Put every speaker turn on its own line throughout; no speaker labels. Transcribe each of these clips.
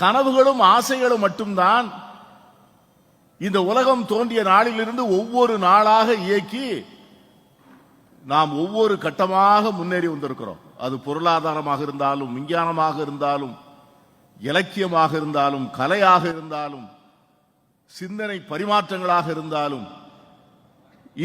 கனவுகளும் ஆசைகளும் மட்டும்தான் இந்த உலகம் தோன்றிய நாளிலிருந்து ஒவ்வொரு நாளாக இயக்கி நாம் ஒவ்வொரு கட்டமாக முன்னேறி வந்திருக்கிறோம். அது பொருளாதாரமாக இருந்தாலும், விஞ்ஞானமாக இருந்தாலும், இலக்கியமாக இருந்தாலும், கலையாக இருந்தாலும், சிந்தனை பரிமாற்றங்களாக இருந்தாலும்,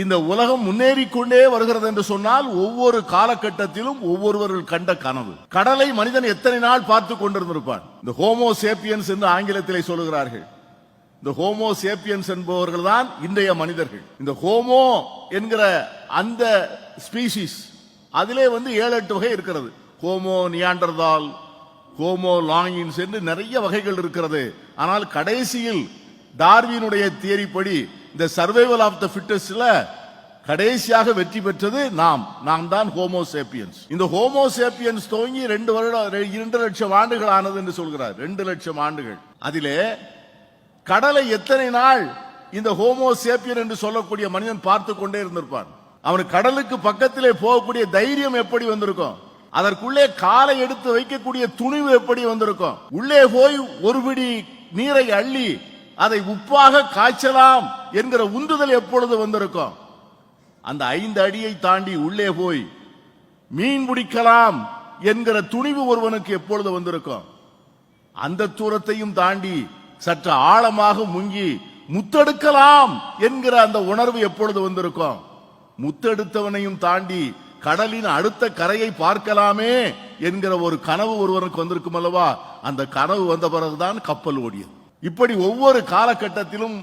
இந்த உலகம் முன்னேறிக்கொண்டே வருகிறது என்று சொன்னால் ஒவ்வொரு காலகட்டத்திலும் ஒவ்வொருவர்கள் கண்ட கனவு. கடலை மனிதன் எத்தனை நாள் பார்த்து கொண்டிருந்திருப்பான். இந்த ஹோமோ சேப்பியன்ஸ் என்று ஆங்கிலத்திலே சொல்லுகிறார்கள். இந்த ஹோமோ சேப்பியன்ஸ் என்பவர்கள் தான் இன்றைய மனிதர்கள். இந்த ஹோமோ என்கிற அந்த ஸ்பீசிஸ் அதிலே 7-8 வகை இருக்கிறது. ஹோமோ நியாண்டர்தால், ஹோமோ லாங்கின்ஸ் என்று நிறைய வகைகள் இருக்கிறது. ஆனால் கடைசியில் டார்வினுடைய தியரிப்படி இந்த சர்வைவல் ஆஃப் த ஃபிட்டஸ்ட்ல கடைசியாக வெற்றி பெற்றது நாம் தான் ஹோமோ சேப்பியன்ஸ். இந்த ஹோமோ சேப்பியன்ஸ் துவங்கி 2 லட்சம் ஆண்டுகள் ஆனது என்று சொல்கிறார். 2 லட்சம் ஆண்டுகள். அதிலே கடலை எத்தனை நாள் இந்த ஹோமோ சேப்பியன் என்று சொல்லக்கூடிய மனிதன் பார்த்து கொண்டே இருந்திருப்பான். அவனுக்கு கடலுக்கு பக்கத்திலே போகக்கூடிய தைரியம் எப்படி வந்திருக்கும்? அதற்குள்ளே காலை எடுத்து வைக்கக்கூடிய துணிவு எப்படி வந்திருக்கும்? உள்ளே போய் ஒரு பிடி நீரை அள்ளி அதை உப்பாக காய்ச்சலாம் என்கிற உந்துதல் எப்பொழுது வந்திருக்கும்? அந்த 5 அடியை தாண்டி உள்ளே போய் மீன் பிடிக்கலாம் என்கிற துணிவு ஒருவனுக்கு எப்பொழுது வந்திருக்கும்? அந்த தூரத்தையும் தாண்டி சற்று ஆழமாக முங்கி முத்தெடுக்கலாம் என்கிற அந்த உணர்வு எப்பொழுது வந்திருக்கும்? முத்தெடுத்தவனையும் தாண்டி கடலின் அடுத்த கரையை பார்க்கலாமே என்கிற ஒரு கனவு ஒருவனுக்கு வந்திருக்கும் அல்லவா? அந்த கனவு வந்த பிறகுதான் கப்பல் ஓடியது. இப்படி ஒவ்வொரு காலகட்டத்திலும்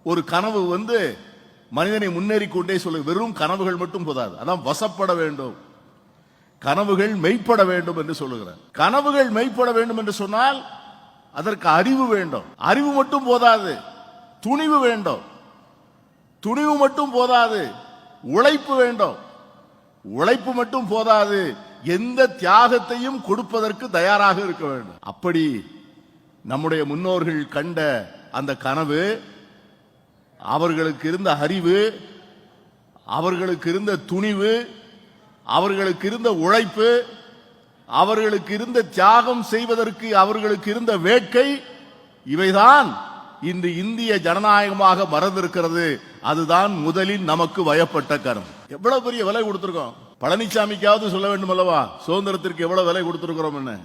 ஒரு கனவு மனிதனை முன்னேறி கொண்டே சொல்ல. வெறும் கனவுகள் மட்டும் போதாது, அதான் வசப்பட வேண்டும், கனவுகள் மெய்ப்பட வேண்டும் என்று சொல்லுகிறார். கனவுகள் மெய்ப்பட வேண்டும் என்று சொன்னால் அதற்கு அறிவு வேண்டும். அறிவு மட்டும் போதாது, துணிவு வேண்டும். துணிவு மட்டும் போதாது, உழைப்பு வேண்டும். உழைப்பு மட்டும் போதாது, எந்த தியாகத்தையும் கொடுப்பதற்கு தயாராக இருக்க வேண்டும். அப்படி நம்முடைய முன்னோர்கள் கண்ட அந்த கனவு, அவர்களுக்கு இருந்த அறிவு, அவர்களுக்கு இருந்த துணிவு, அவர்களுக்கு இருந்த உழைப்பு, அவர்களுக்கு இருந்த தியாகம் செய்வதற்கு அவர்களுக்கு இருந்த வேட்கை, இவைதான் இன்று இந்திய ஜனநாயகமாக மறந்திருக்கிறது. அதுதான் முதலில் நமக்கு வயப்பட்ட கரம். எவ்வளவு பெரிய விலை கொடுத்திருக்கோம். பழனிசாமிக்காவது சொல்ல வேண்டும் அல்லவா, சுதந்திரத்திற்கு எவ்வளவு விலை கொடுத்திருக்கிறோம் என்ன?